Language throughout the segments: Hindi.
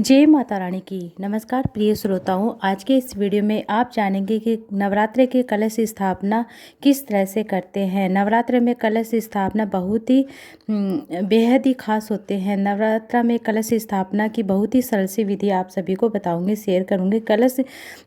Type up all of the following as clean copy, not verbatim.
जय माता रानी की नमस्कार प्रिय श्रोताओं। आज के इस वीडियो में आप जानेंगे कि नवरात्रि के कलश स्थापना किस तरह से करते हैं। नवरात्र में कलश स्थापना बहुत ही बेहद ही खास होते हैं। नवरात्र में कलश स्थापना की बहुत ही सरल सी विधि आप सभी को बताऊंगी, शेयर करूंगी। कलश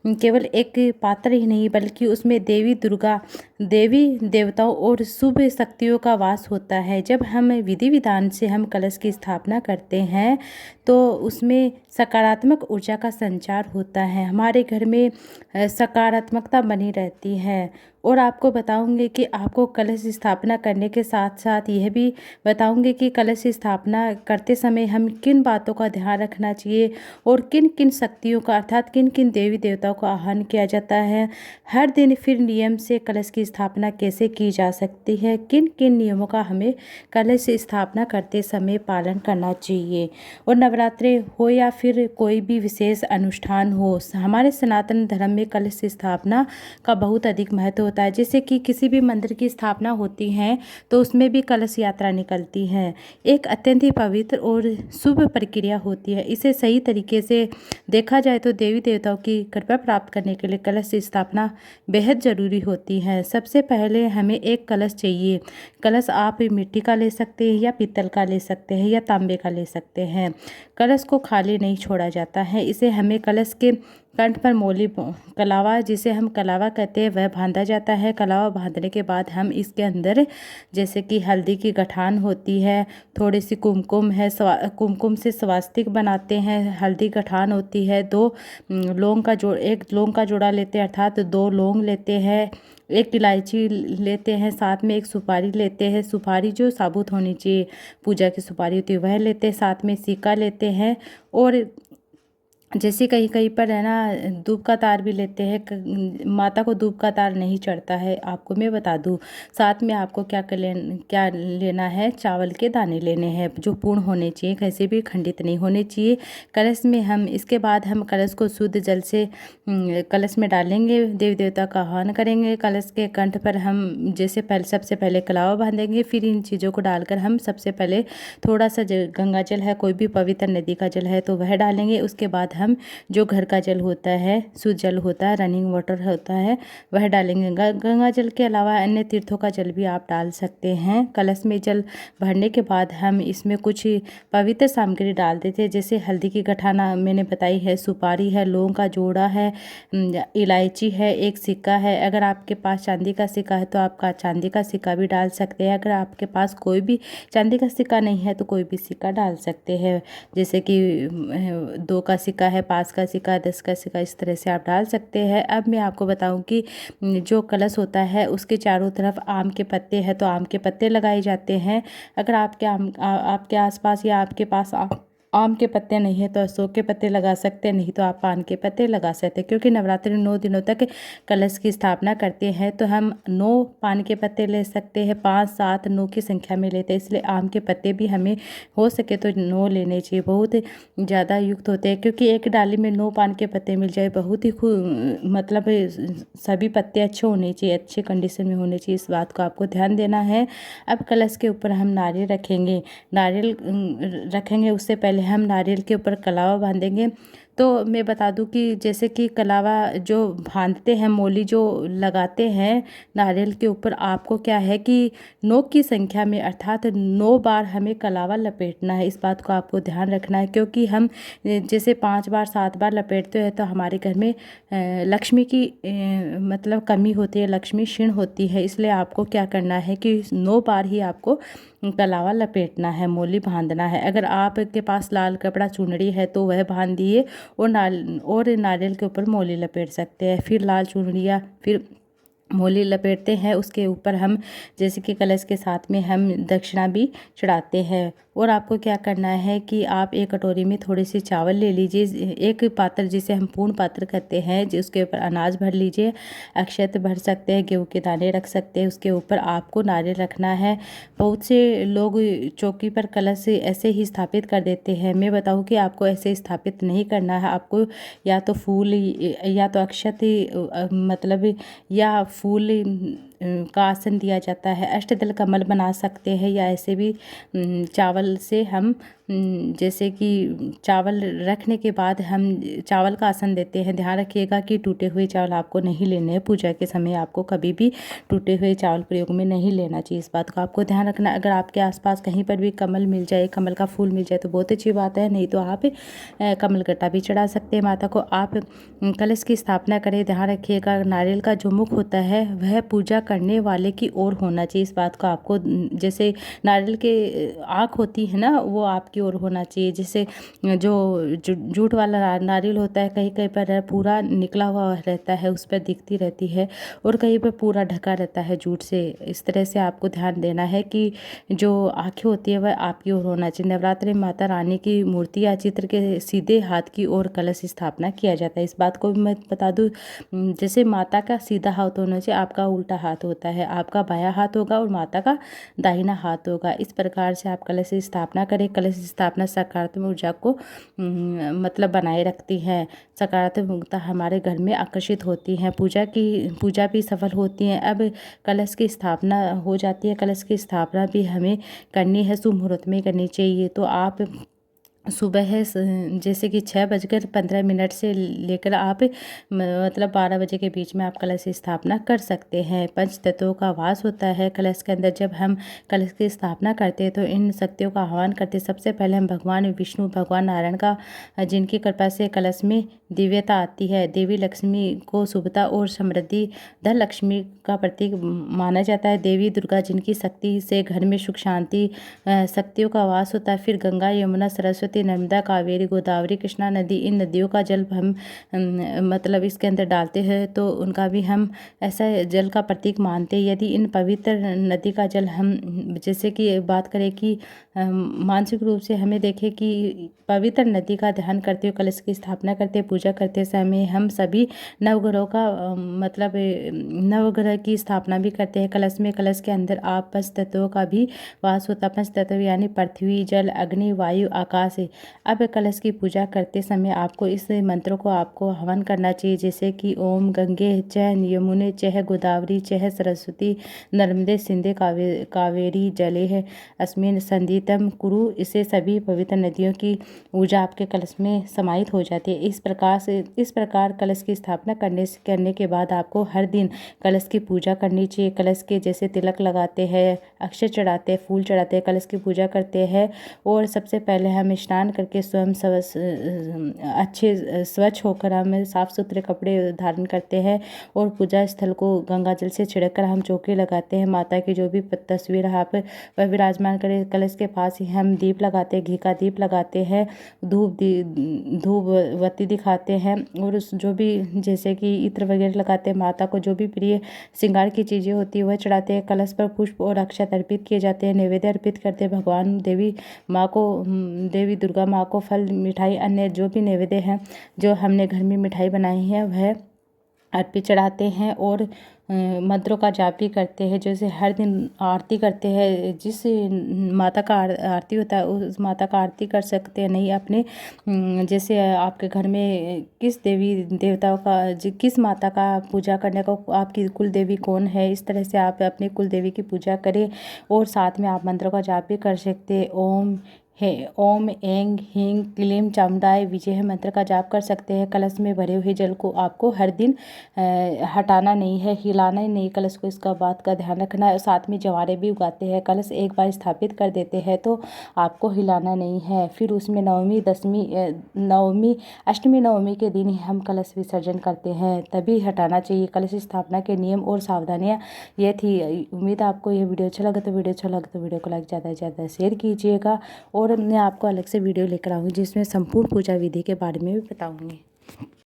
केवल एक पात्र ही नहीं बल्कि उसमें देवी दुर्गा, देवी देवताओं और शुभ शक्तियों का वास होता है। जब हम विधि विधान से हम कलश की स्थापना करते हैं तो उसमें सकारात्मक ऊर्जा का संचार होता है, हमारे घर में सकारात्मकता बनी रहती है। और आपको बताऊंगी कि आपको कलश स्थापना करने के साथ साथ यह भी बताऊंगी कि कलश स्थापना करते समय हम किन बातों का ध्यान रखना चाहिए और किन किन शक्तियों का अर्थात किन किन देवी देवताओं का आह्वान किया जाता है। हर दिन फिर नियम से कलश की स्थापना कैसे की जा सकती है, किन किन नियमों का हमें कलश स्थापना करते समय पालन करना चाहिए। और नवरात्रि हो या फिर कोई भी विशेष अनुष्ठान हो, हमारे सनातन धर्म में कलश स्थापना का बहुत अधिक महत्व होता है। जैसे कि किसी भी मंदिर की स्थापना होती है तो उसमें भी कलश यात्रा निकलती है। एक अत्यंत ही पवित्र और शुभ प्रक्रिया होती है। इसे सही तरीके से देखा जाए तो देवी देवताओं की कृपा प्राप्त करने के लिए कलश स्थापना बेहद ज़रूरी होती है। सबसे पहले हमें एक कलश चाहिए। कलश आप मिट्टी का ले सकते हैं या पीतल का ले सकते हैं या तांबे का ले सकते हैं। कलश को खाली नहीं छोड़ा जाता है। इसे हमें कलश के कंठ पर मोली कलावा, जिसे हम कलावा कहते हैं, वह बांधा जाता है। कलावा बांधने के बाद हम इसके अंदर जैसे कि हल्दी की गठान होती है, थोड़ी सी कुमकुम है, कुमकुम से स्वास्तिक बनाते हैं, हल्दी गठान होती है, एक लौंग का जोड़ा लेते हैं अर्थात 2 लौंग लेते हैं, एक इलायची लेते हैं, साथ में एक सुपारी लेते हैं। सुपारी जो साबुत होनी चाहिए, पूजा की सुपारी होती है वह लेते हैं, साथ में सिक्का लेते हैं। और जैसे कहीं कहीं पर है ना दूब का तार भी लेते हैं। माता को दूब का तार नहीं चढ़ता है, आपको मैं बता दूं। साथ में आपको क्या लेना है, चावल के दाने लेने हैं जो पूर्ण होने चाहिए, कैसे भी खंडित नहीं होने चाहिए। कलश में हम इसके बाद हम कलश को शुद्ध जल से कलश में डालेंगे, देवी देवता का आह्वान करेंगे। कलश के कंठ पर हम सबसे पहले कलावा बांधेंगे, फिर इन चीज़ों को डालकर हम सबसे पहले थोड़ा सा गंगा जल है, कोई भी पवित्र नदी का जल है तो वह डालेंगे। उसके बाद हम जो घर का जल होता है, शुद्ध जल होता है, रनिंग वाटर होता है, वह डालेंगे। गंगा जल के अलावा अन्य तीर्थों का जल भी आप डाल सकते हैं। कलश में जल भरने के बाद हम इसमें कुछ पवित्र सामग्री डाल देते हैं, जैसे हल्दी की गठाना मैंने बताई है, सुपारी है, लौंग का जोड़ा है, इलायची है, एक सिक्का है। अगर आपके पास चांदी का सिक्का है तो आपका चांदी का सिक्का भी डाल सकते हैं। अगर आपके पास कोई भी चांदी का सिक्का नहीं है तो कोई भी सिक्का डाल सकते हैं, जैसे कि 2 का सिक्का है, 5 का सिक्का, 10 का सिक्का, इस तरह से आप डाल सकते हैं। अब मैं आपको बताऊं कि जो कलश होता है उसके चारों तरफ आम के पत्ते हैं तो आम के पत्ते लगाए जाते हैं। अगर आपके आसपास या आपके पास आम के पत्ते नहीं है तो अशोक के पत्ते लगा सकते हैं, नहीं तो आप पान के पत्ते लगा सकते हैं। क्योंकि नवरात्रि 9 दिनों तक कलश की स्थापना करते हैं तो हम 9 पान के पत्ते ले सकते हैं, 5, 7, 9 की संख्या में लेते हैं। इसलिए आम के पत्ते भी हमें हो सके तो 9 लेने चाहिए, बहुत ज़्यादा युक्त होते हैं। क्योंकि एक डाली में 9 पान के पत्ते मिल जाए, बहुत ही मतलब सभी पत्ते अच्छे होने चाहिए, अच्छे कंडीशन में होने चाहिए, इस बात को आपको ध्यान देना है। अब कलश के ऊपर हम नारियल रखेंगे। उससे पहले हम नारियल के ऊपर कलावा बांधेंगे। तो मैं बता दूं कि जैसे कि कलावा जो बांधते हैं, मोली जो लगाते हैं नारियल के ऊपर, आपको क्या है कि 9 की संख्या में अर्थात 9 बार हमें कलावा लपेटना है। इस बात को आपको ध्यान रखना है, क्योंकि हम जैसे 5 बार 7 बार लपेटते हैं तो हमारे घर में लक्ष्मी की मतलब कमी होती है, लक्ष्मी क्षीण होती है। इसलिए आपको क्या करना है कि 9 बार ही आपको कलावा लपेटना है, मोली बांधना है। अगर आपके पास लाल कपड़ा चुनरी है तो वह बांध दिए और नारियल के ऊपर मोली लपेट सकते हैं। फिर लाल चुनरिया, फिर मोली लपेटते हैं। उसके ऊपर हम जैसे कि कलश के साथ में हम दक्षिणा भी चढ़ाते हैं। और आपको क्या करना है कि आप एक कटोरी में थोड़ी सी चावल ले लीजिए, एक पात्र जिसे हम पूर्ण पात्र कहते हैं, जिसके ऊपर अनाज भर लीजिए, अक्षत भर सकते हैं, गेहूं के दाने रख सकते हैं। उसके ऊपर आपको नारियल रखना है। बहुत से लोग चौकी पर कलश ऐसे ही स्थापित कर देते हैं, मैं बताऊं कि आपको ऐसे स्थापित नहीं करना है। आपको या तो फूल या तो अक्षत मतलब या फूल का आसन दिया जाता है, अष्टदल कमल बना सकते हैं, या ऐसे भी चावल से हम जैसे कि चावल रखने के बाद हम चावल का आसन देते हैं। ध्यान रखिएगा कि टूटे हुए चावल आपको नहीं लेने हैं। पूजा के समय आपको कभी भी टूटे हुए चावल प्रयोग में नहीं लेना चाहिए। इस बात का आपको ध्यान रखना। अगर आपके आसपास कहीं पर भी कमल मिल जाए, कमल का फूल मिल जाए तो बहुत अच्छी बात है, नहीं तो आप कमल गट्टा भी चढ़ा सकते हैं माता को। आप कलश की स्थापना करें। ध्यान रखिएगा नारियल का जो मुख होता है वह पूजा करने वाले की ओर होना चाहिए। इस बात को आपको, जैसे नारियल के आँख होती है ना, वो आपकी ओर होना चाहिए। जैसे जो जूट वाला नारियल होता है, कहीं कहीं पर पूरा निकला हुआ रहता है, उस पर दिखती रहती है, और कहीं पर पूरा ढका रहता है जूट से। इस तरह से आपको ध्यान देना है कि जो आँखें होती है वह आपकी ओर होना चाहिए। नवरात्रि में माता रानी की मूर्ति या चित्र के सीधे हाथ की ओर कलश स्थापना किया जाता है। इस बात को भी मैं बता दूं, जैसे माता का सीधा हाथ होना चाहिए, आपका उल्टा हाथ होता है, आपका बायां हाथ होगा और माता का दाहिना हाथ होगा। इस प्रकार से आप कलश की स्थापना करें। कलश स्थापना सकारात्मक ऊर्जा को मतलब बनाए रखती है। सकारात्मक ऊर्जा हमारे घर में आकर्षित होती है। पूजा भी सफल होती है। अब कलश की स्थापना हो जाती है। कलश की स्थापना भी हमें करनी है, शुभ मुहूर्त में करनी चाहिए। तो आप सुबह जैसे कि 6:15 से लेकर आप मतलब 12 बजे के बीच में आप कलश स्थापना कर सकते हैं। पंच तत्वों का वास होता है कलश के अंदर। जब हम कलश की स्थापना करते हैं तो इन शक्तियों का आह्वान करते हैं। सबसे पहले हम भगवान विष्णु, भगवान नारायण का, जिनकी कृपा से कलश में दिव्यता आती है। देवी लक्ष्मी को शुभता और समृद्धि, धन लक्ष्मी का प्रतीक माना जाता है। देवी दुर्गा, जिनकी शक्ति से घर में सुख शांति शक्तियों का वास होता है। फिर गंगा, यमुना, सरस्वती, नर्मदा, कावेरी, गोदावरी, कृष्णा नदी, इन नदियों का जल हम मतलब इसके अंदर डालते हैं तो उनका भी हम ऐसा जल का प्रतीक मानते हैं। यदि इन पवित्र नदी का जल हम, जैसे कि बात करें कि मानसिक रूप से हमें देखें कि पवित्र नदी का ध्यान करते हुए कलश की स्थापना करते, पूजा करते समय हम सभी नवग्रहों का मतलब नवग्रह की स्थापना भी करते हैं कलश में। कलश के अंदर आप पंच तत्वों का भी वास होता है। पंच तत्व यानी पृथ्वी, जल, अग्नि, वायु, आकाश है। अब कलश की पूजा करते समय आपको इस मंत्रों को आपको हवन करना चाहिए, जैसे कि ओम गंगे चह यमुने चह गोदावरी चह सरस्वती नर्मदे सिंधे कावेरी जले है अस्मिन संदितम कुरु। इससे सभी पवित्र नदियों की ऊर्जा आपके कलश में समाहित हो जाती है। इस प्रकार कलश की स्थापना करने के बाद आपको हर दिन कलश की पूजा करनी चाहिए। कलश के जैसे तिलक लगाते हैं, अक्षत चढ़ाते हैं, फूल चढ़ाते हैं, कलश की पूजा करते हैं। और सबसे पहले हम स्नान करके स्वयं अच्छे स्वच्छ होकर हम साफ सुथरे कपड़े धारण करते हैं और पूजा स्थल को गंगा जल से छिड़क कर हम चौके लगाते हैं। माता की जो भी तस्वीर आप वह विराजमान करें। कलश के पास ही हम दीप लगाते हैं, घी का दीप लगाते हैं, धूप बत्ती दिखाते हैं और उस जो भी जैसे कि इत्र वगैरह लगाते हैं। माता को जो भी प्रिय श्रृंगार की चीज़ें होती है वह चढ़ाते हैं। कलश पर पुष्प और अक्षत अर्पित किए जाते हैं, नैवेद्य अर्पित करते हैं। भगवान देवी दुर्गा माँ को फल, मिठाई, अन्य जो भी नैवेद्य हैं, जो हमने घर में मिठाई बनाई है वह अर्पित चढ़ाते हैं। और मंत्रों का जाप भी करते हैं। जैसे हर दिन आरती करते हैं, जिस माता का आरती होता है उस माता का आरती कर सकते हैं। नहीं अपने जैसे आपके घर में किस देवी देवताओं का, किस माता का पूजा करने का, आपकी कुल देवी कौन है, इस तरह से आप अपनी कुल देवी की पूजा करें। और साथ में आप मंत्रों का जाप भी कर सकते हैं। ओम ऐं ह्रीं क्लीं चामुंडाय विजय मंत्र का जाप कर सकते हैं। कलश में भरे हुए जल को आपको हर दिन हटाना नहीं है, हिलाना ही नहीं कलश को, इसका बात का ध्यान रखना है। साथ में जवारे भी उगाते हैं। कलश एक बार स्थापित कर देते हैं तो आपको हिलाना नहीं है। फिर उसमें अष्टमी नवमी के दिन ही हम कलश विसर्जन करते हैं, तभी हटाना चाहिए। कलश स्थापना के नियम और सावधानियाँ ये थी। उम्मीद है आपको ये वीडियो अच्छा लगा तो वीडियो को लाइक ज़्यादा से ज़्यादा शेयर कीजिएगा। और मैं आपको अलग से वीडियो लेकर आऊँगी जिसमें संपूर्ण पूजा विधि के बारे में भी बताऊँगी।